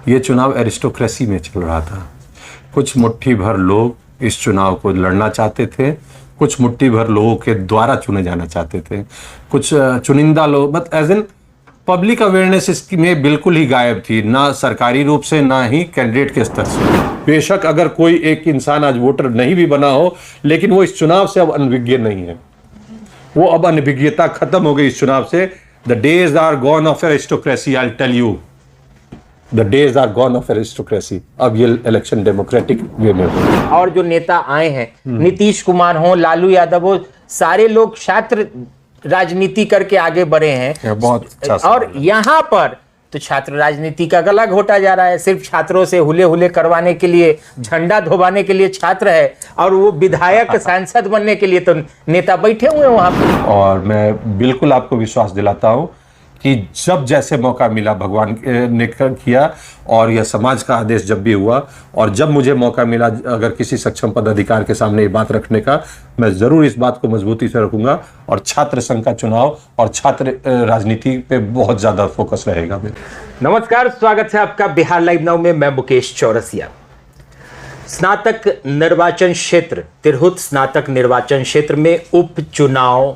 ये चुनाव एरिस्टोक्रेसी में चल रहा था। कुछ मुट्ठी भर लोग इस चुनाव को लड़ना चाहते थे, कुछ मुट्ठी भर लोगों के द्वारा चुने जाना चाहते थे, कुछ चुनिंदा लोग, but as an public awareness इसमें बिल्कुल ही गायब थी, ना सरकारी रूप से ना ही कैंडिडेट के स्तर से। बेशक अगर कोई एक इंसान आज वोटर नहीं भी बना हो, लेकिन वो इस चुनाव से अब अनभिज्ञ नहीं है। वो अब अनभिज्ञता खत्म हो गई इस चुनाव से। The days are gone of aristocracy, I tell you, the days are gone of aristocracy. अब ये इलेक्शन डेमोक्रेटिक वे में हो। और जो नेता आए हैं, नीतीश कुमार हो, लालू यादव हो, सारे लोग छात्र राजनीति करके आगे बढ़े हैं। बहुत अच्छा। और यहाँ पर तो छात्र राजनीति का गला घोटा जा रहा है। सिर्फ छात्रों से हुले हुले करवाने के लिए, झंडा धोबाने के लिए छात्र है, और वो विधायक सांसद बनने के लिए तो नेता बैठे हुए हैं वहां पर। और मैं बिल्कुल आपको विश्वास दिलाता हूं कि जब जैसे मौका मिला भगवान ने किया, और यह समाज का आदेश जब भी हुआ, और जब मुझे मौका मिला अगर किसी सक्षम पदाधिकारी के सामने ये बात रखने का, मैं जरूर इस बात को मजबूती से रखूंगा। और छात्र संघ का चुनाव और छात्र राजनीति पे बहुत ज्यादा फोकस रहेगा मेरा। नमस्कार, स्वागत है आपका बिहार लाइव नाउ में। मैं मुकेश चौरसिया। स्नातक निर्वाचन क्षेत्र, तिरहुत स्नातक निर्वाचन क्षेत्र में उपचुनाव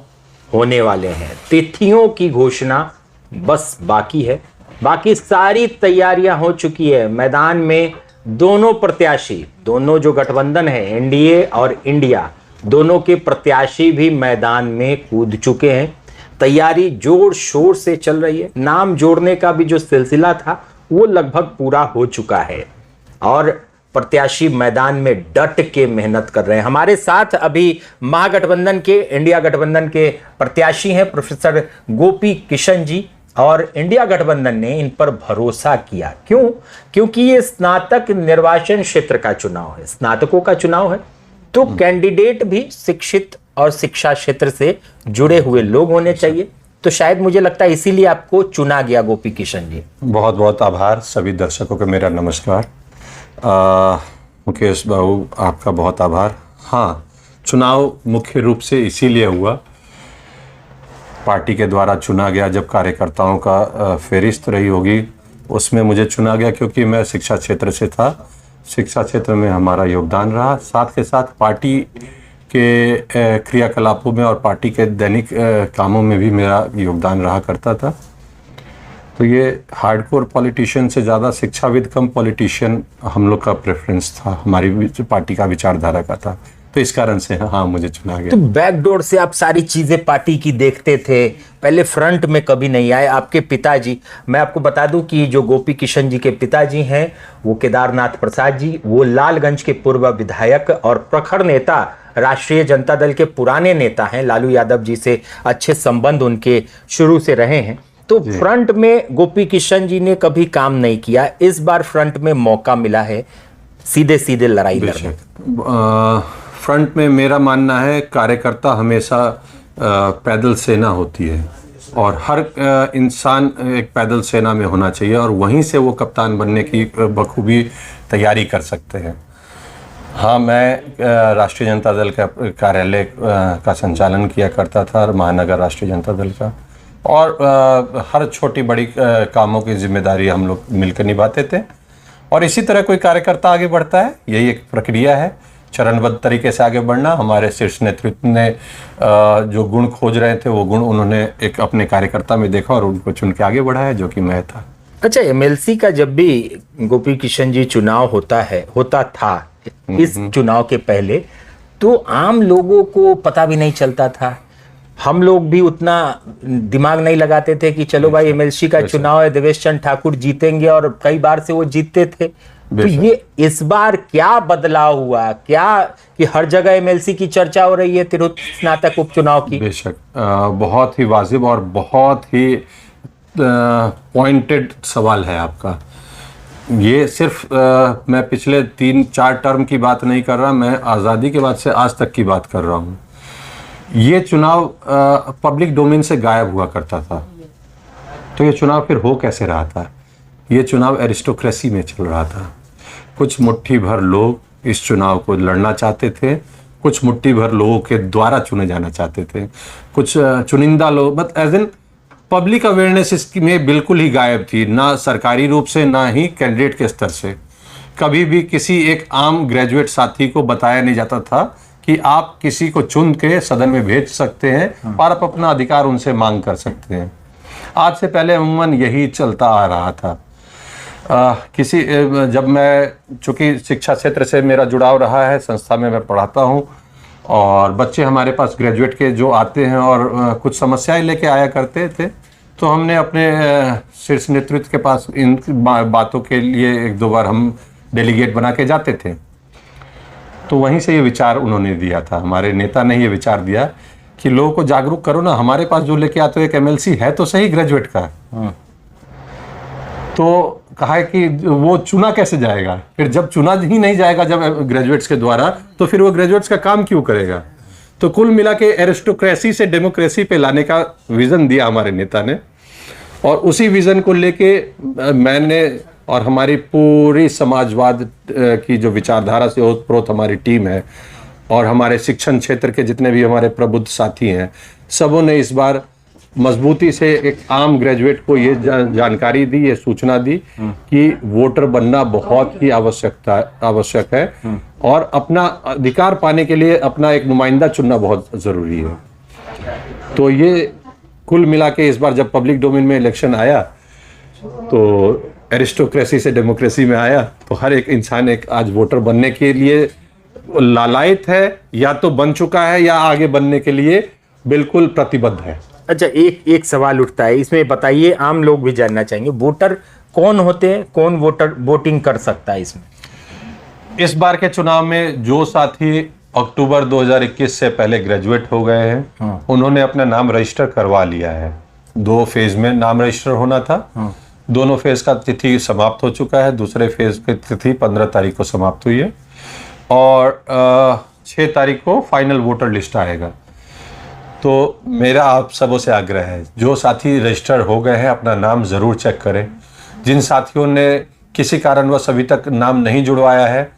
होने वाले हैं। तिथियों की घोषणा बस बाकी है। बाकी सारी तैयारियां हो चुकी है। मैदान में दोनों प्रत्याशी, दोनों जो गठबंधन है एनडीए और इंडिया, दोनों के प्रत्याशी भी मैदान में कूद चुके हैं। तैयारी जोर शोर से चल रही है। नाम जोड़ने का भी जो सिलसिला था वो लगभग पूरा हो चुका है, और प्रत्याशी मैदान में डट के मेहनत कर रहे हैं। हमारे साथ अभी महागठबंधन के, इंडिया गठबंधन के प्रत्याशी हैं प्रोफेसर गोपी किशन जी, और इंडिया गठबंधन ने इन पर भरोसा किया। क्यों? क्योंकि ये स्नातक निर्वाचन क्षेत्र का चुनाव है, स्नातकों का चुनाव है, तो कैंडिडेट भी शिक्षित और शिक्षा क्षेत्र से जुड़े हुए लोग होने चाहिए। तो शायद मुझे लगता है इसीलिए आपको चुना गया गोपी किशन जी। बहुत बहुत आभार। सभी दर्शकों को मेरा नमस्कार। मुकेश बाबू, आपका बहुत आभार। हाँ, चुनाव मुख्य रूप से इसीलिए हुआ, पार्टी के द्वारा चुना गया। जब कार्यकर्ताओं का फहरिस्त रही होगी उसमें मुझे चुना गया, क्योंकि मैं शिक्षा क्षेत्र से था। शिक्षा क्षेत्र में हमारा योगदान रहा, साथ के साथ पार्टी के क्रियाकलापों में और पार्टी के दैनिक कामों में भी मेरा योगदान रहा करता था। तो ये हार्डकोर पॉलिटिशियन से ज़्यादा शिक्षाविद कम पॉलिटिशियन हम लोग का प्रेफरेंस था, हमारी पार्टी का विचारधारा का था। तो इस कारण से हाँ मुझे चुना गया। तो बैकडोर से आप सारी चीजें पार्टी की देखते थे, पहले फ्रंट में कभी नहीं आए। आपके पिताजी, मैं आपको बता दूं कि जो गोपी किशन जी के पिताजी हैं वो केदारनाथ प्रसाद जी, वो लालगंज के पूर्व विधायक और प्रखर नेता, राष्ट्रीय जनता दल के पुराने नेता हैं। लालू यादव जी से अच्छे संबंध उनके शुरू से रहे हैं। तो फ्रंट में गोपी किशन जी ने कभी काम नहीं किया, इस बार फ्रंट में मौका मिला है सीधे सीधे लड़ाई लड़ने। फ्रंट में मेरा मानना है कार्यकर्ता हमेशा पैदल सेना होती है, और हर इंसान एक पैदल सेना में होना चाहिए, और वहीं से वो कप्तान बनने की बखूबी तैयारी कर सकते हैं। हाँ, मैं राष्ट्रीय जनता दल का कार्यालय का संचालन किया करता था, महानगर राष्ट्रीय जनता दल का, और हर छोटी बड़ी कामों की जिम्मेदारी हम लोग मिलकर निभाते थे। और इसी तरह कोई कार्यकर्ता आगे बढ़ता है, यही एक प्रक्रिया है, चरणबद्ध तरीके से आगे बढ़ना। हमारे शीर्ष नेतृत्व ने जो गुण खोज रहे थे वो गुण उन्होंने एक अपने कार्यकर्ता में देखा और उनको चुन के आगे बढ़ाया, जो कि मैं था। अच्छा, एमएलसी का जब भी गोपी किशन जी चुनाव होता था इस चुनाव के पहले, तो आम लोगों को पता भी नहीं चलता था। हम लोग भी उतना दिमाग नहीं लगाते थे कि चलो भाई एमएलसी का चुनाव है, देवेश चंद्र ठाकुर जीतेंगे, और कई बार से वो जीतते थे। तो ये इस बार क्या बदलाव हुआ, क्या कि हर जगह एमएलसी की चर्चा हो रही है तिरहुत स्नातक उपचुनाव की? बेशक बहुत ही वाजिब और बहुत ही पॉइंटेड सवाल है आपका। ये सिर्फ मैं पिछले 3-4 टर्म की बात नहीं कर रहा, मैं आज़ादी के बाद से आज तक की बात कर रहा हूँ। ये चुनाव पब्लिक डोमेन से गायब हुआ करता था, तो ये चुनाव फिर हो कैसे रहा था? ये चुनाव एरिस्टोक्रेसी में चल रहा था। कुछ मुट्ठी भर लोग इस चुनाव को लड़ना चाहते थे, कुछ मुट्ठी भर लोगों के द्वारा चुने जाना चाहते थे, कुछ चुनिंदा लोग, but as an public awareness इसमें बिल्कुल ही गायब थी, ना सरकारी रूप से ना ही कैंडिडेट के स्तर से। कभी भी किसी एक आम ग्रेजुएट साथी को बताया नहीं जाता था कि आप किसी को चुन के सदन में भेज सकते हैं और आप अपना अधिकार उनसे मांग कर सकते हैं। आज से पहले अमूमन यही चलता आ रहा था। जब मैं, चूँकि शिक्षा क्षेत्र से मेरा जुड़ाव रहा है, संस्था में मैं पढ़ाता हूँ और बच्चे हमारे पास ग्रेजुएट के जो आते हैं और कुछ समस्याएं लेके आया करते थे, तो हमने अपने शीर्ष नेतृत्व के पास इन बातों के लिए 1-2 बार हम डेलीगेट बना के जाते थे। तो वहीं से ये विचार उन्होंने दिया था, हमारे नेता ने ये विचार दिया कि लोगों को जागरूक करो ना, हमारे पास जो लेके आते हो एक MLC है तो सही ग्रेजुएट का। तो कहा है कि वो चुना कैसे जाएगा, फिर जब चुना ही नहीं जाएगा जब ग्रेजुएट्स के द्वारा, तो फिर वो ग्रेजुएट्स का काम क्यों करेगा। तो कुल मिला के एरिस्टोक्रेसी से डेमोक्रेसी पे लाने का विजन दिया हमारे नेता ने, और उसी विजन को लेके मैंने और हमारी पूरी समाजवाद की जो विचारधारा से ओतप्रोत हमारी टीम है और हमारे शिक्षण क्षेत्र के जितने भी हमारे प्रबुद्ध साथी हैं, सबों ने इस बार मजबूती से एक आम ग्रेजुएट को ये जानकारी दी, ये सूचना दी कि वोटर बनना बहुत ही आवश्यक है और अपना अधिकार पाने के लिए अपना एक नुमाइंदा चुनना बहुत जरूरी है। तो ये कुल मिला के इस बार जब पब्लिक डोमेन में इलेक्शन आया तो एरिस्टोक्रेसी से डेमोक्रेसी में आया, तो हर एक इंसान एक आज वोटर बनने के लिए लालायित है, या तो बन चुका है या आगे बनने के लिए बिल्कुल प्रतिबद्ध है। अच्छा, एक सवाल उठता है इसमें, बताइए, आम लोग भी जानना चाहेंगे, वोटर कौन होते हैं, कौन वोटर वोटिंग कर सकता है इसमें? इस बार के चुनाव में जो साथी अक्टूबर 2021 से पहले ग्रेजुएट हो गए हैं, उन्होंने अपना नाम रजिस्टर करवा लिया है। 2 फेज में नाम रजिस्टर होना था, दोनों फेज का तिथि समाप्त हो चुका है। दूसरे फेज की तिथि 15 तारीख को समाप्त हुई है और 6 तारीख को फाइनल वोटर लिस्ट आएगा। तो मेरा आप सबों से आग्रह है, जो साथी रजिस्टर हो गए हैं अपना नाम ज़रूर चेक करें। जिन साथियों ने किसी कारणवश अभी तक नाम नहीं जुड़वाया है,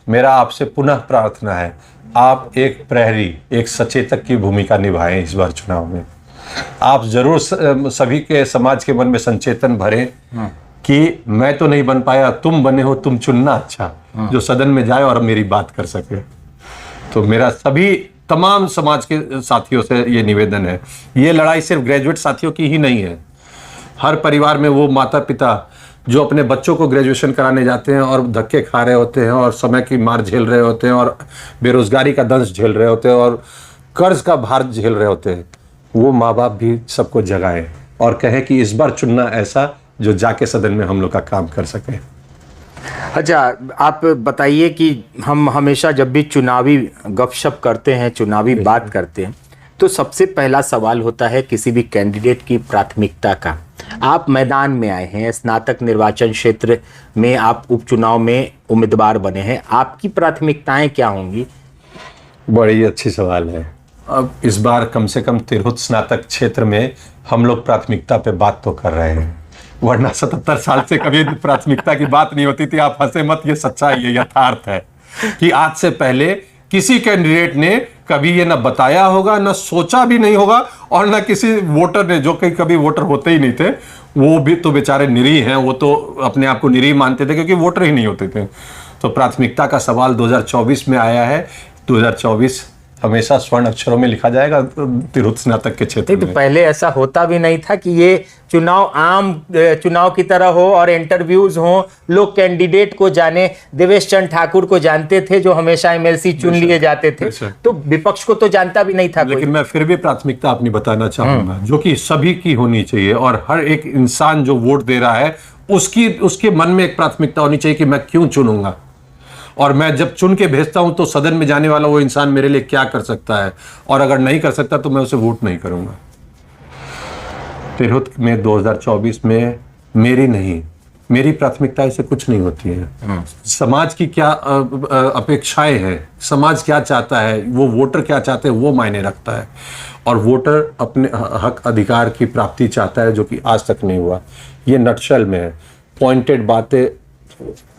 मेरा आपसे पुनः प्रार्थना है, आप एक प्रहरी, एक सचेतक की भूमिका निभाएं इस बार चुनाव में। आप जरूर सभी के समाज के मन में संचेतन भरें कि मैं तो नहीं बन पाया, तुम बने हो, तुम चुनना अच्छा, जो सदन में जाए और मेरी बात कर सके। तो मेरा सभी तमाम समाज के साथियों से ये निवेदन है, ये लड़ाई सिर्फ ग्रेजुएट साथियों की ही नहीं है। हर परिवार में वो माता पिता जो अपने बच्चों को ग्रेजुएशन कराने जाते हैं और धक्के खा रहे होते हैं और समय की मार झेल रहे होते हैं और बेरोजगारी का दंश झेल रहे होते हैं और कर्ज का भार झेल रहे होते हैं, वो माँ बाप भी सबको जगाएं और कहें कि इस बार चुनना ऐसा जो जाके सदन में हम लोग का काम कर सके। अच्छा, आप बताइए कि हम हमेशा जब भी चुनावी गपशप करते हैं, चुनावी बात करते हैं, तो सबसे पहला सवाल होता है किसी भी कैंडिडेट की प्राथमिकता का। आप मैदान में आए हैं, स्नातक निर्वाचन क्षेत्र में आप उपचुनाव में उम्मीदवार बने हैं, आपकी प्राथमिकताएं क्या होंगी? बड़ी अच्छी सवाल है। अब इस बार कम से कम तिरहुत स्नातक क्षेत्र में हम लोग प्राथमिकता पे बात तो कर रहे हैं, वरना 77 साल से कभी प्राथमिकता की बात नहीं होती थी। आप हंसे मत, ये सच्चाई है, यथार्थ है कि आज से पहले किसी कैंडिडेट ने कभी ये ना बताया होगा, ना सोचा भी नहीं होगा, और ना किसी वोटर ने, जो कि कभी वोटर होते ही नहीं थे, वो भी तो बेचारे निरीह हैं, वो तो अपने आप को निरीह मानते थे क्योंकि वोटर ही नहीं होते थे। तो प्राथमिकता का सवाल 2024 में आया है। 2024 हमेशा स्वर्ण अक्षरों में लिखा जाएगा तिरहुत स्नातक के क्षेत्र में। तो पहले ऐसा होता भी नहीं था कि ये चुनाव आम चुनाव की तरह हो और इंटरव्यूज हो, लोग कैंडिडेट को जाने। देवेश चंद्र ठाकुर को जानते थे जो हमेशा MLC चुन लिए जाते थे, तो विपक्ष को तो जानता भी नहीं था। लेकिन मैं फिर भी प्राथमिकता अपनी बताना चाहूंगा, जो कि सभी की होनी चाहिए, और हर एक इंसान जो वोट दे रहा है उसके मन में एक प्राथमिकता होनी चाहिए कि मैं क्यों चुनूंगा, और मैं जब चुन के भेजता हूं तो सदन में जाने वाला वो इंसान मेरे लिए क्या कर सकता है, और अगर नहीं कर सकता तो मैं उसे वोट नहीं करूंगा। तिरहुत में 2024 में मेरी प्राथमिकता से कुछ नहीं होती है। समाज की क्या अपेक्षाएं हैं, समाज क्या चाहता है, वो वोटर क्या चाहते हैं, वो मायने रखता है। और वोटर अपने हक अधिकार की प्राप्ति चाहता है, जो कि आज तक नहीं हुआ। ये नटशल में है, पॉइंटेड बातें,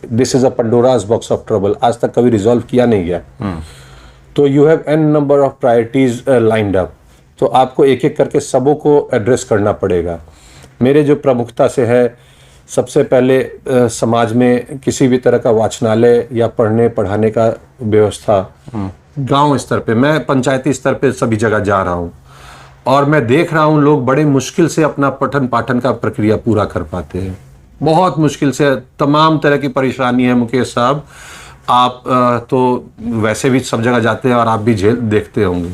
this is a Pandora's box of trouble, आज तक कभी रिजॉल्व किया नहीं गया। तो you have an number of priorities lined up. तो आपको एक एक करके सबों को एड्रेस करना पड़ेगा। मेरे जो प्रमुखता से है, सबसे पहले समाज में किसी भी तरह का वाचनालय या पढ़ने पढ़ाने का व्यवस्था गांव स्तर पे, मैं पंचायती स्तर पे सभी जगह जा रहा हूं और मैं देख रहा हूं लोग बड़े मुश्किल से अपना पठन पाठन का प्रक्रिया पूरा कर पाते हैं, बहुत मुश्किल से। तमाम तरह की परेशानी है मुकेश साहब। आप तो वैसे भी सब जगह जाते हैं और आप भी झेल देखते होंगे,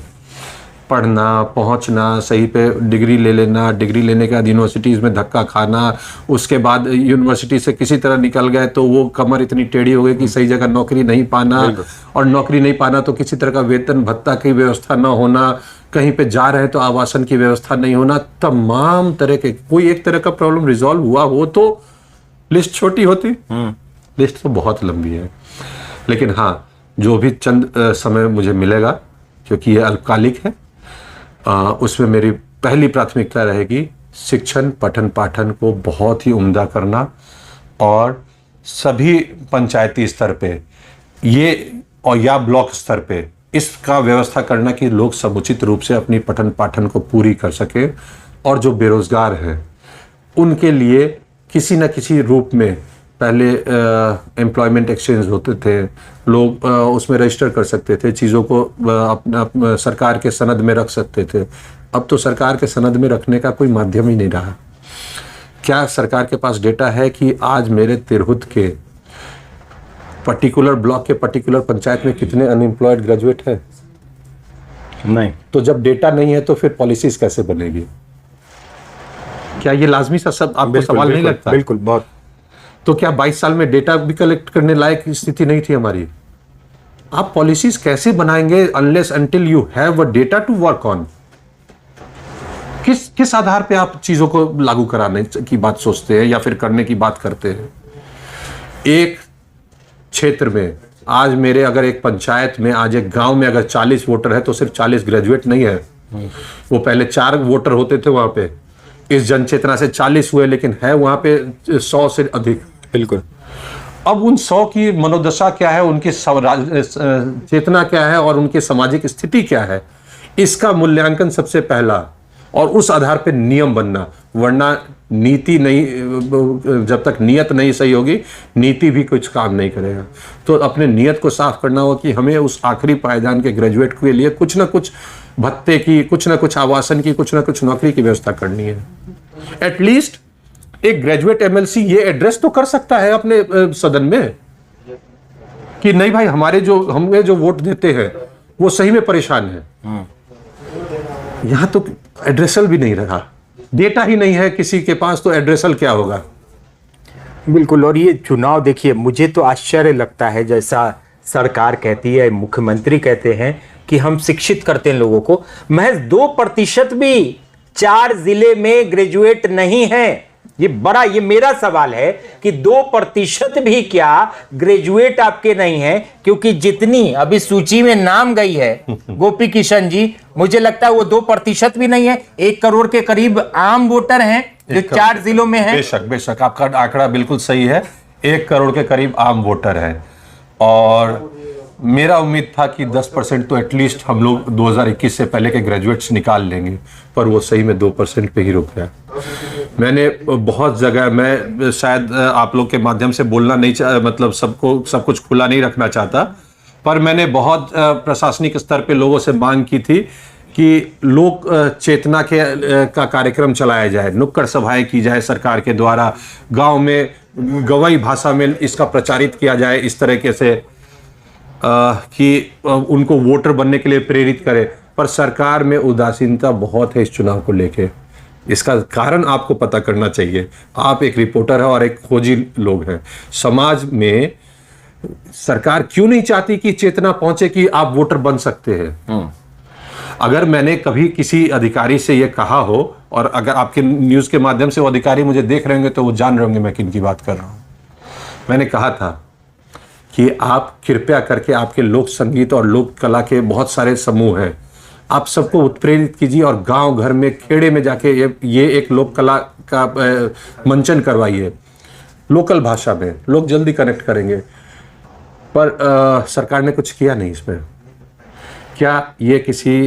पढ़ना, पहुंचना, सही पे डिग्री ले लेना, डिग्री लेने के बाद यूनिवर्सिटीज़ में धक्का खाना, उसके बाद यूनिवर्सिटी से किसी तरह निकल गए तो वो कमर इतनी टेढ़ी हो गई कि सही जगह नौकरी नहीं पाना, और नौकरी नहीं पाना तो किसी तरह का वेतन भत्ता की व्यवस्था ना होना, कहीं पे जा रहे तो आवासन की व्यवस्था नहीं होना, तमाम तरह के। कोई एक तरह का प्रॉब्लम रिजॉल्व हुआ हो तो लिस्ट छोटी होती, लिस्ट तो बहुत लंबी है। लेकिन हाँ, जो भी चंद समय मुझे मिलेगा, क्योंकि ये अल्पकालिक है, उसमें मेरी पहली प्राथमिकता रहेगी शिक्षण पठन पाठन को बहुत ही उम्दा करना, और सभी पंचायती स्तर पे ये और या ब्लॉक स्तर पे इसका व्यवस्था करना कि लोग समुचित रूप से अपनी पठन पाठन को पूरी कर सके, और जो बेरोजगार हैं उनके लिए किसी न किसी रूप में, पहले एम्प्लॉयमेंट एक्सचेंज होते थे, लोग उसमें रजिस्टर कर सकते थे, चीज़ों को अपना सरकार के सनद में रख सकते थे। अब तो सरकार के सनद में रखने का कोई माध्यम ही नहीं रहा। क्या सरकार के पास डेटा है कि आज मेरे तिरहुत के पर्टिकुलर ब्लॉक के पर्टिकुलर पंचायत में कितने अनएम्प्लॉयड ग्रेजुएट हैं? नहीं। तो जब डेटा नहीं है तो फिर पॉलिसीज कैसे बनेगी? क्या ये लाजमी सा सब आपको सवाल नहीं लगता? बिल्कुल, बहुत। तो क्या 22 साल में डेटा भी कलेक्ट करने लायक स्थिति नहीं थी हमारी? आप पॉलिसीज कैसे बनाएंगे unless until you have a data to work on? किस आधार पे आप चीजों को लागू कराने की बात सोचते हैं या फिर करने की बात करते हैं? एक क्षेत्र में आज मेरे, अगर एक पंचायत में, आज एक गांव में अगर 40 वोटर है तो सिर्फ 40 ग्रेजुएट नहीं है। वो पहले 4 वोटर होते थे वहां पे, इस जनचेतना से 40 हुए, लेकिन है वहां पे 100 से अधिक। बिल्कुल। अब उन 100 की मनोदशा क्या है, उनकी चेतना क्या है और उनकी सामाजिक स्थिति क्या है, इसका मूल्यांकन सबसे पहला, और उस आधार पे नियम बनना। वरना नीति नहीं, जब तक नियत नहीं सही होगी नीति भी कुछ काम नहीं करेगा। तो अपने नियत को साफ करना होगा कि हमें उस आखिरी पायदान के ग्रेजुएट के लिए कुछ ना कुछ भत्ते की, कुछ ना कुछ आवासन की, कुछ ना कुछ नौकरी की व्यवस्था करनी है। एटलीस्ट एक ग्रेजुएट एमएलसी ये एड्रेस तो कर सकता है अपने सदन में कि नहीं भाई, हमें जो वोट देते हैं वो सही में परेशान है। यहां तो एड्रेसल भी नहीं रहा, डेटा ही नहीं है किसी के पास, तो एड्रेसल क्या होगा? बिल्कुल। और ये चुनाव देखिए, मुझे तो आश्चर्य लगता है, जैसा सरकार कहती है, मुख्यमंत्री कहते हैं कि हम शिक्षित करते हैं लोगों को, महज 2% भी 4 जिले में ग्रेजुएट नहीं है। ये मेरा सवाल है कि 2% भी क्या ग्रेजुएट आपके नहीं है? क्योंकि जितनी अभी सूची में नाम गई है गोपी किशन जी, मुझे लगता है वो 2% भी नहीं है। 1 करोड़ के करीब आम वोटर हैं जो 4 जिलों में हैं। बेशक आपका आंकड़ा बिल्कुल सही है, 1 करोड़ के करीब आम वोटर है, और मेरा उम्मीद था कि 10% तो एटलीस्ट हम लोग 2021 से पहले के ग्रेजुएट्स निकाल लेंगे, पर वो सही में 2% पे ही रुक गया। मैंने बहुत जगह, मैं शायद आप लोग के माध्यम से बोलना नहीं मतलब सब कुछ खुला नहीं रखना चाहता, पर मैंने बहुत प्रशासनिक स्तर पे लोगों से मांग की थी कि लोक चेतना का कार्यक्रम चलाया जाए, नुक्कड़ सभाएं की जाए सरकार के द्वारा, गांव में गवई भाषा में इसका प्रचारित किया जाए, इस तरीके से कि उनको वोटर बनने के लिए प्रेरित करे। पर सरकार में उदासीनता बहुत है इस चुनाव को लेके। इसका कारण आपको पता करना चाहिए। आप एक रिपोर्टर है और एक खोजी लोग हैं। समाज में सरकार क्यों नहीं चाहती कि चेतना पहुंचे कि आप वोटर बन सकते हैं? अगर मैंने कभी किसी अधिकारी से यह कहा हो, और अगर आपके न्यूज के माध्यम से वो अधिकारी मुझे देख रहे होंगे तो वो जान रहे होंगे मैं किन की बात कर रहा हूं। मैंने कहा था कि आप कृपया करके, आपके लोक संगीत और लोक कला के बहुत सारे समूह हैं, आप सबको उत्प्रेरित कीजिए और गांव घर में, खेड़े में जाके ये एक लोक कला का मंचन करवाइए लोकल भाषा में। लोग जल्दी कनेक्ट करेंगे। पर सरकार ने कुछ किया नहीं इसमें। क्या ये किसी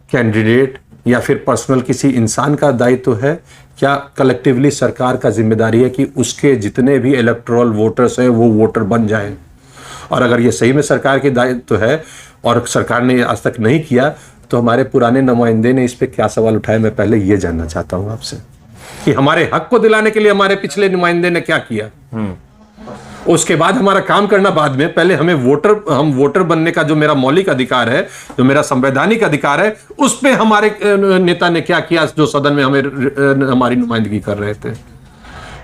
कैंडिडेट या फिर पर्सनल किसी इंसान का दायित्व है, क्या कलेक्टिवली सरकार का जिम्मेदारी है कि उसके जितने भी इलेक्टोरल वोटर्स हैं वो वोटर बन जाएं? और अगर ये सही में सरकार की दायित्व है और सरकार ने आज तक नहीं किया, तो हमारे पुराने नुमाइंदे ने इस पे क्या सवाल उठाए, मैं पहले ये जानना चाहता हूं आपसे कि हमारे हक को दिलाने के लिए हमारे पिछले नुमाइंदे ने क्या किया। उसके बाद हमारा काम करना बाद में, पहले हम वोटर बनने का जो मेरा मौलिक अधिकार है, जो मेरा संवैधानिक अधिकार है, उस पे हमारे नेता ने क्या किया जो सदन में हमें हमारी नुमाइंदगी कर रहे थे।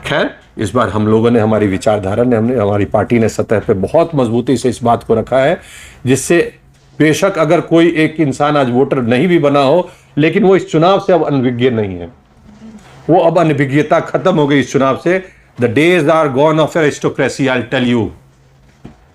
खैर, इस बार हम लोगों ने, हमारी विचारधारा ने, हमारी पार्टी ने सतह पे बहुत मजबूती से इस बात को रखा है, जिससे बेशक अगर कोई एक इंसान आज वोटर नहीं भी बना हो, लेकिन वो इस चुनाव से अब अनभिज्ञ नहीं है। वो अब अनभिज्ञता खत्म हो गई इस चुनाव से। The days are gone of aristocracy, I'll tell you.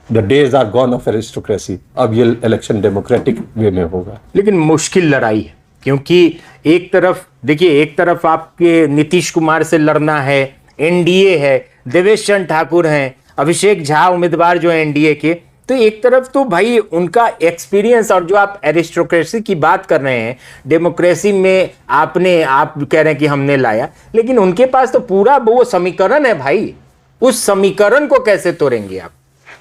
The days are gone of aristocracy. अब ये इलेक्शन डेमोक्रेटिक वे में होगा। लेकिन मुश्किल लड़ाई है, क्योंकि एक तरफ देखिए, एक तरफ आपके नीतीश कुमार से लड़ना है, एनडीए है, देवेश चंद्र ठाकुर हैं, अभिषेक झा उम्मीदवार जो है एनडीए के, तो एक तरफ तो भाई उनका एक्सपीरियंस, और जो आप एरिस्टोक्रेसी की बात कर रहे हैं, डेमोक्रेसी में आप कह रहे हैं कि हमने लाया, लेकिन उनके पास तो पूरा वो समीकरण है भाई। उस समीकरण को कैसे तोड़ेंगे आप?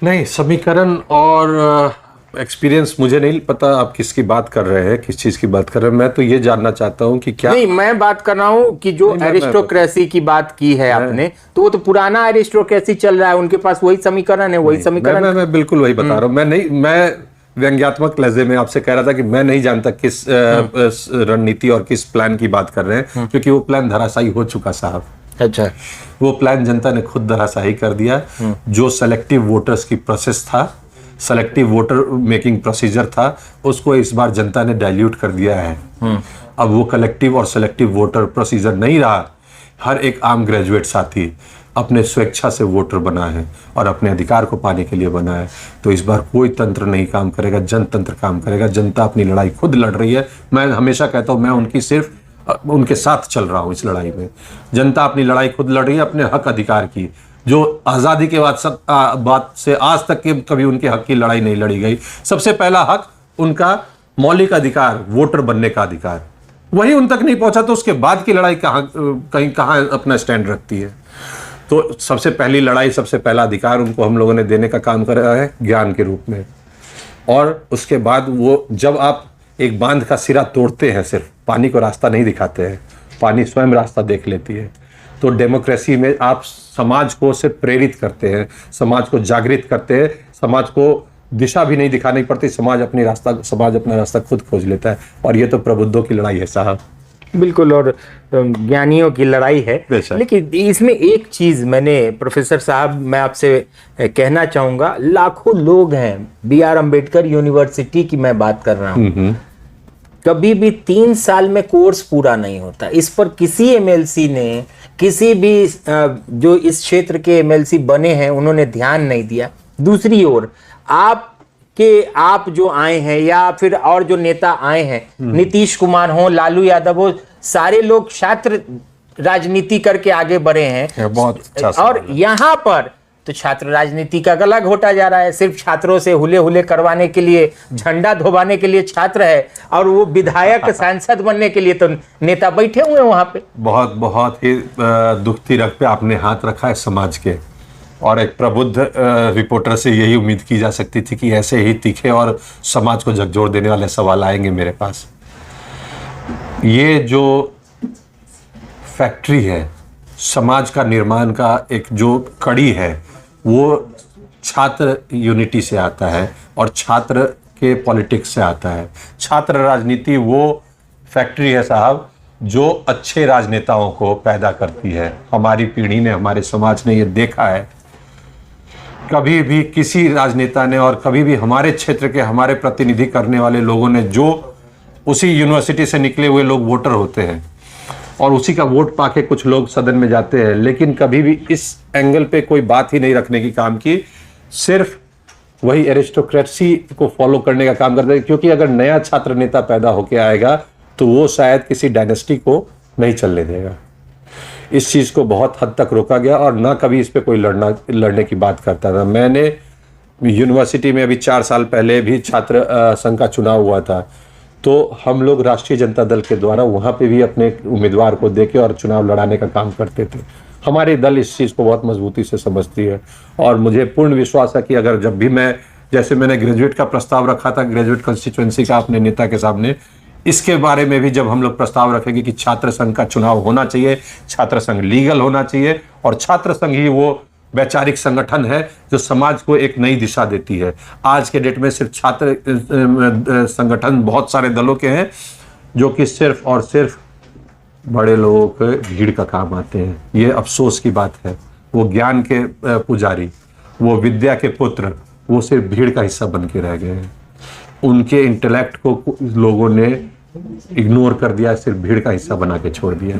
नहीं, समीकरण और एक्सपीरियंस मुझे नहीं पता आप किसकी बात कर रहे हैं, किस चीज की बात कर रहे हैं। मैं तो ये जानना चाहता हूं कि क्या, नहीं, मैं बात कर रहा हूं कि जो एरिस्टोक्रेसी की बात की है आपने, तो वो तो पुराना एरिस्टोक्रेसी चल रहा है, उनके पास वही समीकरण है, वही समीकरण। मैं बिल्कुल वही बता रहा हूं। मैं व्यंग्यात्मक लहजे में आपसे कह रहा था कि मैं नहीं जानता किस रणनीति और किस प्लान की बात कर रहे हैं, क्योंकि वो प्लान धराशायी हो चुका साहब। अच्छा, वो प्लान जनता ने खुद धराशायी कर दिया। जो सेलेक्टिव वोटर्स की प्रोसेस था, सेलेक्टिव वोटर मेकिंग प्रोसीजर था, उसको इस बार जनता ने डाइल्यूट कर दिया है। अब वो कलेक्टिव और सेलेक्टिव वोटर प्रोसीजर नहीं रहा। हर एक आम ग्रेजुएट साथी अपने स्वेच्छा से वोटर बना है और अपने अधिकार को पाने के लिए बना है। तो इस बार कोई तंत्र नहीं काम करेगा, जनतंत्र काम करेगा। जनता अपनी लड़ाई खुद लड़ रही है। मैं हमेशा कहता हूं, मैं उनकी सिर्फ उनके साथ चल रहा हूं इस लड़ाई में। जनता अपनी लड़ाई खुद लड़ रही है अपने हक अधिकार की, जो आज़ादी के बाद से आज तक के कभी उनके हक की लड़ाई नहीं लड़ी गई। सबसे पहला हक उनका मौलिक अधिकार, वोटर बनने का अधिकार, वही उन तक नहीं पहुंचा, तो उसके बाद की लड़ाई कहाँ अपना स्टैंड रखती है। तो सबसे पहली लड़ाई, सबसे पहला अधिकार उनको हम लोगों ने देने का काम कर रहा है ज्ञान के रूप में। और उसके बाद वो, जब आप एक बांध का सिरा तोड़ते हैं, सिर्फ पानी को रास्ता नहीं दिखाते हैं, पानी स्वयं रास्ता देख लेती है। तो डेमोक्रेसी में आप समाज को सिर्फ प्रेरित करते हैं, समाज को जागृत करते हैं, समाज को दिशा भी नहीं दिखानी पड़ती, समाज अपना रास्ता खुद खोज लेता है। और ये तो प्रबुद्धों की लड़ाई है साहब। बिल्कुल, और ज्ञानियों की लड़ाई है। लेकिन इसमें एक चीज मैंने, प्रोफेसर साहब, मैं आपसे कहना चाहूंगा, लाखों लोग हैं, BR अम्बेडकर यूनिवर्सिटी की मैं बात कर रहा हूँ, कभी भी 3 साल में कोर्स पूरा नहीं होता। इस पर किसी MLC ने, किसी भी जो इस क्षेत्र के MLC बने हैं, उन्होंने ध्यान नहीं दिया। दूसरी ओर आप जो आए हैं, या फिर और जो नेता आए हैं, नीतीश कुमार हो, लालू यादव हो, सारे लोग छात्र राजनीति करके आगे बढ़े हैं। बहुत अच्छा। और यहाँ पर तो छात्र राजनीति का गला घोटा जा रहा है। सिर्फ छात्रों से हुले करवाने के लिए, झंडा धोबाने के लिए छात्र है, और वो विधायक सांसद बनने के लिए तो नेता बैठे हुए हैं वहां पे। बहुत ही दुखती रग पे आपने हाथ रखा है समाज के। और एक प्रबुद्ध रिपोर्टर से यही उम्मीद की जा सकती थी कि ऐसे ही तीखे और समाज को झकझोर देने वाले सवाल आएंगे मेरे पास। ये जो फैक्ट्री है समाज का निर्माण का, एक जो कड़ी है, वो छात्र यूनिटी से आता है और छात्र के पॉलिटिक्स से आता है। छात्र राजनीति वो फैक्ट्री है साहब जो अच्छे राजनेताओं को पैदा करती है। हमारी पीढ़ी ने, हमारे समाज ने ये देखा है। कभी भी किसी राजनेता ने, और कभी भी हमारे क्षेत्र के हमारे प्रतिनिधि करने वाले लोगों ने, जो उसी यूनिवर्सिटी से निकले हुए लोग वोटर होते हैं और उसी का वोट पाके कुछ लोग सदन में जाते हैं, लेकिन कभी भी इस एंगल पे कोई बात ही नहीं रखने की काम की। सिर्फ वही एरिस्टोक्रेसी को फॉलो करने का काम करते हैं। क्योंकि अगर नया छात्र नेता पैदा होके आएगा तो वो शायद किसी डायनेस्टी को नहीं चलने देगा। इस चीज को बहुत हद तक रोका गया और ना कभी इस पे कोई लड़ने की बात करता था। मैंने यूनिवर्सिटी में अभी 4 साल पहले भी छात्र संघ का चुनाव हुआ था, तो हम लोग राष्ट्रीय जनता दल के द्वारा वहाँ पे भी अपने उम्मीदवार को देके और चुनाव लड़ाने का काम करते थे। हमारी दल इस चीज़ को बहुत मजबूती से समझती है और मुझे पूर्ण विश्वास है कि अगर जब भी मैं, जैसे मैंने ग्रेजुएट का प्रस्ताव रखा था, ग्रेजुएट कंस्टिट्यूएंसी का अपने नेता के सामने, इसके बारे में भी जब हम लोग प्रस्ताव रखेंगे कि छात्र संघ का चुनाव होना चाहिए, छात्र संघ लीगल होना चाहिए और छात्र संघ ही वो वैचारिक संगठन है जो समाज को एक नई दिशा देती है। आज के डेट में सिर्फ छात्र संगठन बहुत सारे दलों के हैं जो कि सिर्फ और सिर्फ बड़े लोगों के भीड़ का काम आते हैं। ये अफसोस की बात है। वो ज्ञान के पुजारी, वो विद्या के पुत्र, वो सिर्फ भीड़ का हिस्सा बन के रह गए हैं। उनके इंटेलेक्ट को लोगों ने इग्नोर कर दिया, सिर्फ भीड़ का हिस्सा बना के छोड़ दिया।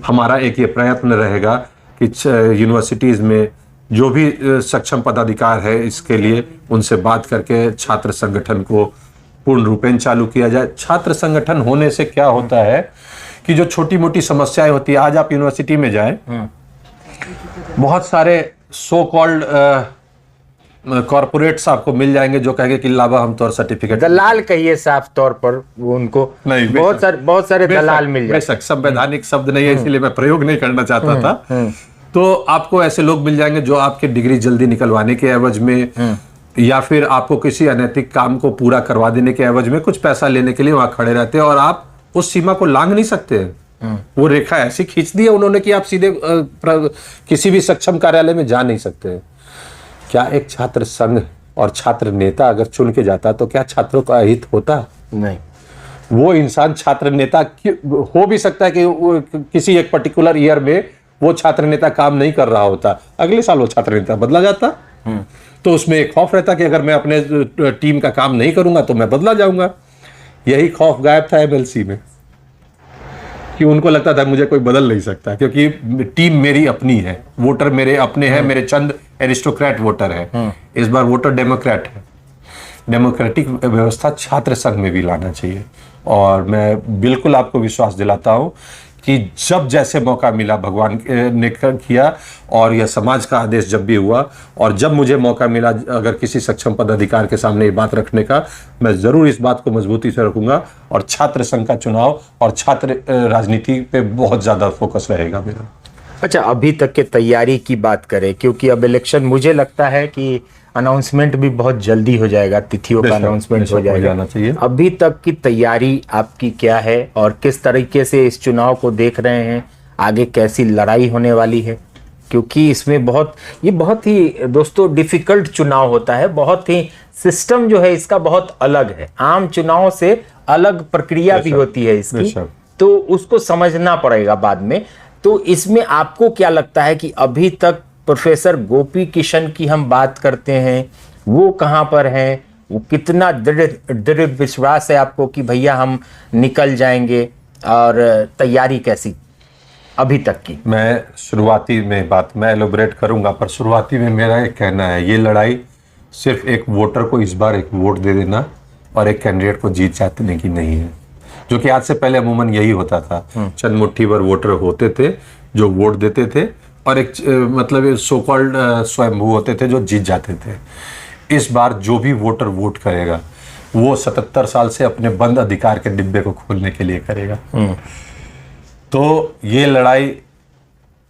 हमारा एक ये प्रयत्न रहेगा कि यूनिवर्सिटीज़ में जो भी सक्षम पदाधिकार है इसके लिए उनसे बात करके छात्र संगठन को पूर्ण रूपेण चालू किया जाए। छात्र संगठन होने से क्या होता है कि जो छोटी मोटी समस्याएं होती है, आज आप यूनिवर्सिटी में जाएं, बहुत सारे सो कॉल्ड कॉर्पोरेट्स आपको मिल जाएंगे जो कहेंगे कि लावा हम तो सर्टिफिकेट, दलाल कहिए साफ तौर पर, वो उनको नहीं, बहुत सारे दलाल मिल जाएंगे। बेशक संवैधानिक शब्द नहीं है इसलिए मैं प्रयोग नहीं करना चाहता था। तो आपको ऐसे लोग मिल जाएंगे जो आपकी डिग्री जल्दी निकलवाने के एवज में या फिर आपको किसी अनैतिक काम को पूरा करवा देने के एवज में कुछ पैसा लेने के लिए वहां खड़े रहते हैं और आप उस सीमा को लांघ नहीं सकते। वो रेखा ऐसी खींच दी है उन्होंने कि आप सीधे किसी भी सक्षम कार्यालय में जा नहीं सकते। क्या एक छात्र संघ और छात्र नेता अगर चुन के जाता तो क्या छात्रों का हित होता? नहीं। वो इंसान छात्र नेता हो भी सकता है कि किसी एक पर्टिकुलर ईयर में वो छात्र नेता काम नहीं कर रहा होता, अगले साल वो छात्र नेता बदला जाता। तो उसमें एक खौफ रहता कि अगर मैं अपने टीम का काम नहीं करूंगा तो मैं बदला जाऊंगा। यही खौफ गायब था एमएलसी में कि उनको लगता था मुझे कोई बदल नहीं सकता क्योंकि टीम मेरी अपनी है, वोटर मेरे अपने हैं, मेरे चंद एरिस्टोक्रेट वोटर है। इस बार वोटर डेमोक्रेट है। डेमोक्रेटिक व्यवस्था छात्र संघ में भी लाना चाहिए और मैं बिल्कुल आपको विश्वास दिलाता हूं कि जब जैसे मौका मिला भगवान ने किया और यह समाज का आदेश जब भी हुआ और जब मुझे मौका मिला अगर किसी सक्षम पदाधिकार के सामने ये बात रखने का, मैं जरूर इस बात को मजबूती से रखूंगा और छात्र संघ का चुनाव और छात्र राजनीति पे बहुत ज्यादा फोकस रहेगा मेरा। अच्छा, अभी तक के तैयारी की बात करें, क्योंकि अब इलेक्शन, मुझे लगता है कि अनाउंसमेंट भी बहुत जल्दी हो जाएगा, तिथियों का अनाउंसमेंट हो जाना चाहिए। अभी तक की तैयारी आपकी क्या है और किस तरीके से इस चुनाव को देख रहे हैं? आगे कैसी लड़ाई होने वाली है? क्योंकि इसमें ये बहुत ही दोस्तों डिफिकल्ट चुनाव होता है, बहुत ही सिस्टम जो है इसका बहुत अलग है, आम चुनाव से अलग प्रक्रिया भी होती है इसकी, तो उसको समझना पड़ेगा बाद में। तो इसमें आपको क्या लगता है कि अभी तक प्रोफेसर गोपी किशन की हम बात करते हैं, वो कहाँ पर हैं? वो कितना दृढ़ विश्वास है आपको कि भैया हम निकल जाएंगे, और तैयारी कैसी अभी तक की? मैं शुरुआती में बात मैं एलोबरेट करूंगा, पर शुरुआती में मेरा एक कहना है, ये लड़ाई सिर्फ एक वोटर को इस बार एक वोट दे देना और एक कैंडिडेट को जीत जाने की नहीं है, जो कि आज से पहले अमूमन यही होता था। चंद मुट्ठी भर वोटर होते थे जो वोट देते थे और एक मतलब सो कॉल्ड स्वयंभू होते थे जो जीत जाते थे। इस बार जो भी वोटर वोट करेगा वो 77 साल से अपने बंद अधिकार के डिब्बे को खोलने के लिए करेगा। तो ये लड़ाई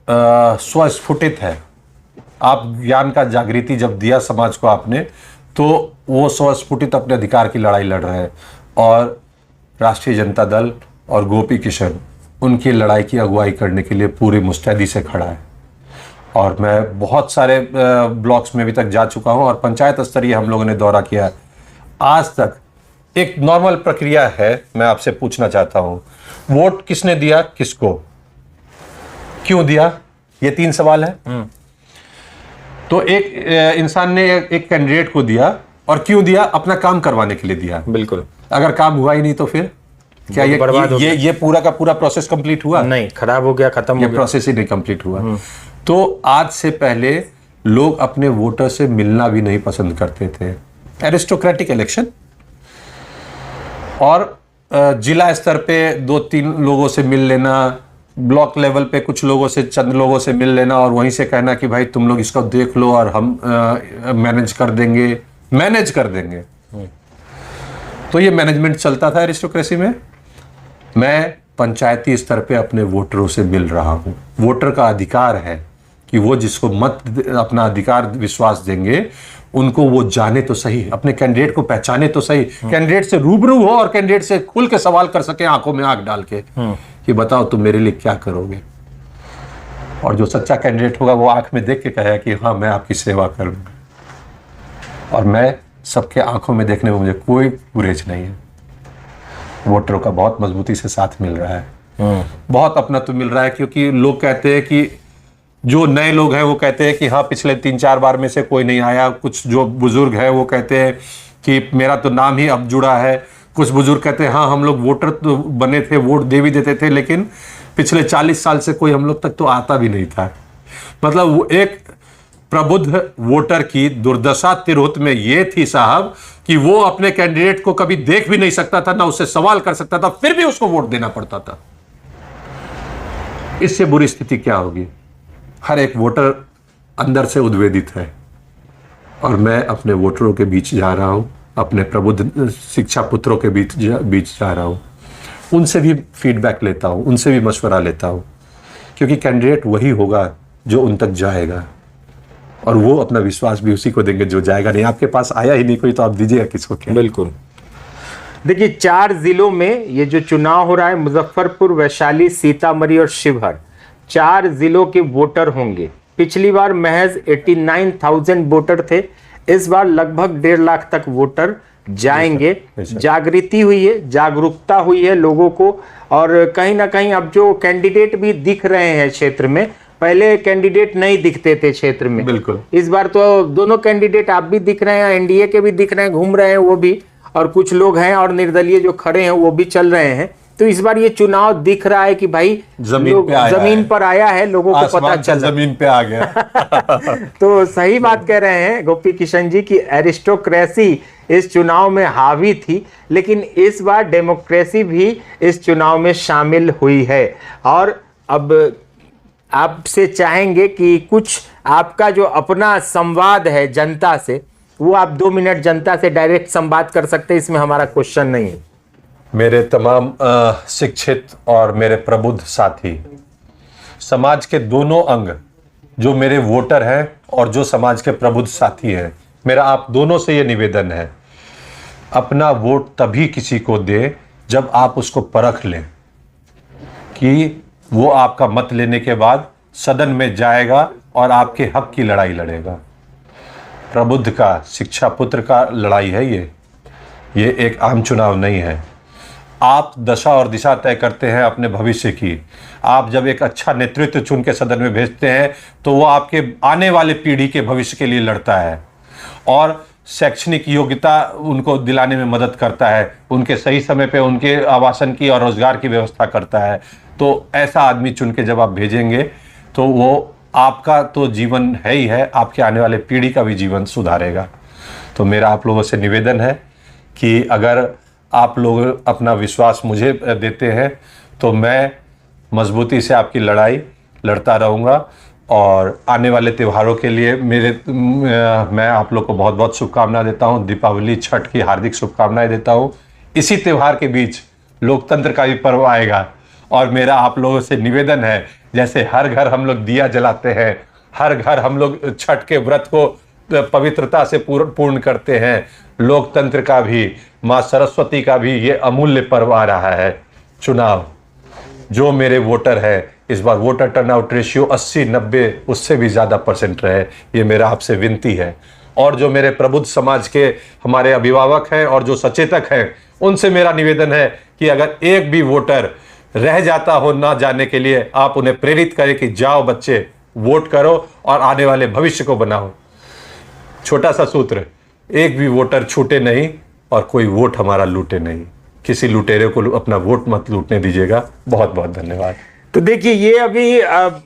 स्वस्फुटित है। आप ज्ञान का जागृति जब दिया समाज को आपने, तो वो स्वस्फुटित अपने अधिकार की लड़ाई लड़ रहे हैं और राष्ट्रीय जनता दल और गोपी किशन उनकी लड़ाई की अगुवाई करने के लिए पूरी मुस्तैदी से खड़ा है। और मैं बहुत सारे ब्लॉक्स में अभी तक जा चुका हूं और पंचायत स्तरीय हम लोगों ने दौरा किया। आज तक एक नॉर्मल प्रक्रिया है। मैं आपसे पूछना चाहता हूं, वोट किसने दिया, किसको, क्यों दिया, ये 3 सवाल है। तो एक इंसान ने एक कैंडिडेट को दिया और क्यों दिया? अपना काम करवाने के लिए दिया। बिल्कुल। अगर काम हुआ ही नहीं तो फिर क्या ये पूरा का पूरा प्रोसेस कंप्लीट हुआ? नहीं, खराब हो गया, खत्म हो गया, प्रोसेस ही नहीं कंप्लीट हुआ। तो आज से पहले लोग अपने वोटर से मिलना भी नहीं पसंद करते थे। एरिस्टोक्रेटिक इलेक्शन, और जिला स्तर पे 2-3 लोगों से मिल लेना, ब्लॉक लेवल पे कुछ लोगों से, चंद लोगों से मिल लेना और वहीं से कहना कि भाई तुम लोग इसको देख लो और हम मैनेज कर देंगे। तो ये मैनेजमेंट चलता था एरिस्टोक्रेसी में। मैं पंचायती स्तर पे अपने वोटरों से मिल रहा हूँ। वोटर का अधिकार है कि वो जिसको मत अपना अधिकार विश्वास देंगे उनको वो जाने तो सही, अपने कैंडिडेट को पहचाने तो सही, कैंडिडेट से रूबरू हो और कैंडिडेट से खुल के सवाल कर सके आंखों में आंख डाल के कि बताओ तुम मेरे लिए क्या करोगे। और जो सच्चा कैंडिडेट होगा वो आंख में देख के कहेगा कि हाँ मैं आपकी सेवा करूंगा। और मैं सबके आंखों में देखने में मुझे कोई गुरेज नहीं है। वोटरों का बहुत मजबूती से साथ मिल रहा है, बहुत अपना तो मिल रहा है, क्योंकि लोग कहते हैं कि जो नए लोग हैं वो कहते हैं कि हाँ पिछले 3-4 बार में से कोई नहीं आया। कुछ जो बुजुर्ग है वो कहते हैं कि मेरा तो नाम ही अब जुड़ा है। कुछ बुजुर्ग कहते हैं हाँ हम लोग वोटर तो बने थे, वोट दे भी देते थे, लेकिन पिछले 40 साल से कोई हम लोग तक तो आता भी नहीं था। मतलब वो एक प्रबुद्ध वोटर की दुर्दशा तिरहुत में ये थी साहब कि वो अपने कैंडिडेट को कभी देख भी नहीं सकता था, ना उससे सवाल कर सकता था, फिर भी उसको वोट देना पड़ता था। इससे बुरी स्थिति क्या होगी? हर एक वोटर अंदर से उद्वेलित है। और मैं अपने वोटरों के बीच जा रहा हूं, अपने प्रबुद्ध शिक्षा पुत्रों के बीच जा रहा हूं, उनसे भी फीडबैक लेता हूं, उनसे भी मशवरा लेता हूं, क्योंकि कैंडिडेट वही होगा जो उन तक जाएगा और वो अपना विश्वास भी उसी को देंगे जो जाएगा नहीं। आपके पास आया ही नहीं कोई तो आप दीजिएगा किसको क्या? बिल्कुल। देखिए 4 जिलों में ये जो चुनाव हो रहा है, मुजफ्फरपुर, वैशाली, सीतामढ़ी और शिवहर, 4 जिलों के वोटर होंगे। पिछली बार महज 89,000 वोटर थे, इस बार लगभग 1.5 लाख तक वोटर जाएंगे। जागृति हुई है, जागरूकता हुई है लोगों को, और कहीं ना कहीं अब जो कैंडिडेट भी दिख रहे हैं क्षेत्र में, पहले कैंडिडेट नहीं दिखते थे क्षेत्र में, बिल्कुल। इस बार तो दोनों कैंडिडेट आप भी दिख रहे हैं, एनडीए के भी दिख रहे हैं, घूम रहे हैं वो भी, और कुछ लोग हैं और निर्दलीय जो खड़े हैं वो भी चल रहे हैं। तो इस बार ये चुनाव दिख रहा है कि भाई जमीन पर आया है, लोगों को पता चल, जमीन पे आ गया। तो सही बात कह रहे हैं गोपी किशन जी की एरिस्टोक्रेसी इस चुनाव में हावी थी, लेकिन इस बार डेमोक्रेसी भी इस चुनाव में शामिल हुई है। और अब आपसे चाहेंगे कि कुछ आपका जो अपना संवाद है जनता से, वो आप 2 मिनट जनता से डायरेक्ट संवाद कर सकते हैं, इसमें हमारा क्वेश्चन नहीं है। मेरे तमाम शिक्षित और मेरे प्रबुद्ध साथी, समाज के दोनों अंग जो मेरे वोटर हैं और जो समाज के प्रबुद्ध साथी हैं, मेरा आप दोनों से ये निवेदन है, अपना वोट तभी किसी को दे जब आप उसको परख लें कि वो आपका मत लेने के बाद सदन में जाएगा और आपके हक की लड़ाई लड़ेगा। प्रबुद्ध का, शिक्षा पुत्र का लड़ाई है ये एक आम चुनाव नहीं है। आप दशा और दिशा तय करते हैं अपने भविष्य की। आप जब एक अच्छा नेतृत्व चुन के सदन में भेजते हैं तो वो आपके आने वाले पीढ़ी के भविष्य के लिए लड़ता है और शैक्षणिक योग्यता उनको दिलाने में मदद करता है, उनके सही समय पे उनके आवासन की और रोजगार की व्यवस्था करता है। तो ऐसा आदमी चुन के जब आप भेजेंगे तो वो आपका तो जीवन है ही है, आपके आने वाले पीढ़ी का भी जीवन सुधारेगा। तो मेरा आप लोगों से निवेदन है कि अगर आप लोग अपना विश्वास मुझे देते हैं तो मैं मजबूती से आपकी लड़ाई लड़ता रहूँगा। और आने वाले त्योहारों के लिए मैं आप लोग को बहुत बहुत शुभकामनाएं देता हूँ। दीपावली, छठ की हार्दिक शुभकामनाएं देता हूँ। इसी त्योहार के बीच लोकतंत्र का भी पर्व आएगा और मेरा आप लोगों से निवेदन है, जैसे हर घर हम लोग दिया जलाते हैं, हर घर हम लोग छठ के व्रत को पवित्रता से पूर्ण करते हैं, लोकतंत्र का भी, माँ सरस्वती का भी ये अमूल्य पर्व आ रहा है चुनाव। जो मेरे वोटर है, इस बार वोटर टर्नआउट रेशियो 80-90 उससे भी ज़्यादा % रहे, ये मेरा आपसे विनती है। और जो मेरे प्रबुद्ध समाज के हमारे अभिभावक हैं और जो सचेतक हैं, उनसे मेरा निवेदन है कि अगर एक भी वोटर रह जाता हो ना जाने के लिए, आप उन्हें प्रेरित करें कि जाओ बच्चे, वोट करो और आने वाले भविष्य को बनाओ। छोटा सा सूत्र, एक भी वोटर छूटे नहीं और कोई वोट हमारा लूटे नहीं। किसी लुटेरे को अपना वोट मत लूटने दीजिएगा। बहुत बहुत धन्यवाद। तो देखिए, ये अभी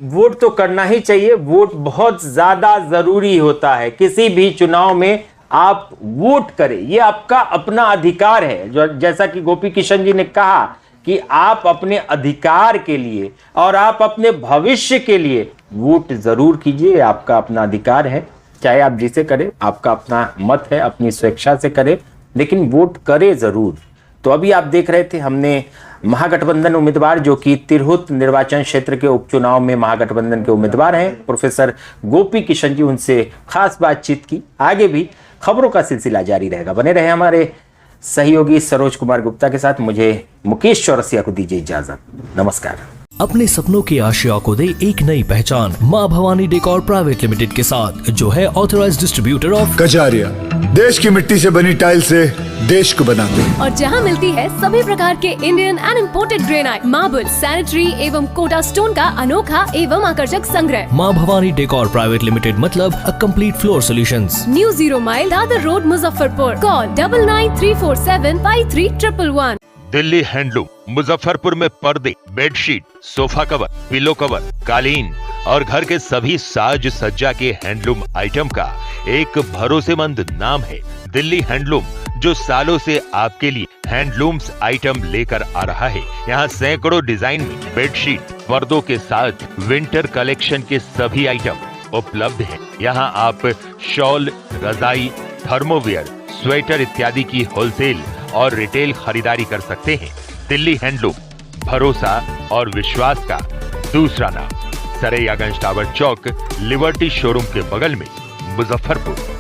वोट तो करना ही चाहिए, वोट बहुत ज्यादा जरूरी होता है। किसी भी चुनाव में आप वोट करें, ये आपका अपना अधिकार है। जो जैसा कि गोपी किशन जी ने कहा कि आप अपने अधिकार के लिए और आप अपने भविष्य के लिए वोट जरूर कीजिए, आपका अपना अधिकार है। चाहे आप जिसे करें, आपका अपना मत है, अपनी स्वेच्छा से करें, लेकिन वोट करे जरूर। तो अभी आप देख रहे थे हमने महागठबंधन उम्मीदवार जो कि तिरहुत निर्वाचन क्षेत्र के उपचुनाव में महागठबंधन के उम्मीदवार हैं प्रोफेसर गोपी किशन जी, उनसे खास बातचीत की। आगे भी खबरों का सिलसिला जारी रहेगा, बने रहे हमारे सहयोगी सरोज कुमार गुप्ता के साथ। मुझे मुकेश चौरसिया को दीजिए इजाजत। नमस्कार। अपने सपनों की आशिया को दे एक नई पहचान माँ भवानी डेकोर प्राइवेट लिमिटेड के साथ, जो है ऑथराइज्ड डिस्ट्रीब्यूटर ऑफ कजारिया। देश की मिट्टी से बनी टाइल से देश को बनाते हैं। और जहां मिलती है सभी प्रकार के Indian and imported granite, marble, sanitary एवं कोटा स्टोन का अनोखा एवं आकर्षक संग्रह। माँ भवानी डेकोर प्राइवेट लिमिटेड मतलब a complete floor solutions. New 0 mile Dadar road, Muzaffarpur. Call 9934753111। Delhi handloom Muzaffarpur में पर्दे, bedsheet, sofa cover, pillow cover, कालीन और घर के सभी साज सज्जा के हैंडलूम आइटम का एक भरोसेमंद नाम है दिल्ली हैंडलूम, जो सालों से आपके लिए हैंडलूम्स आइटम लेकर आ रहा है। यहाँ सैकड़ों डिजाइन में बेडशीट, पर्दों के साथ विंटर कलेक्शन के सभी आइटम उपलब्ध हैं। यहाँ आप शॉल, रजाई, थर्मोवियर, स्वेटर इत्यादि की होलसेल और रिटेल खरीदारी कर सकते हैं। दिल्ली हैंडलूम, भरोसा और विश्वास का दूसरा नाम। सरैयागंज टावर चौक, लिबर्टी शोरूम के बगल में, मुजफ्फरपुर।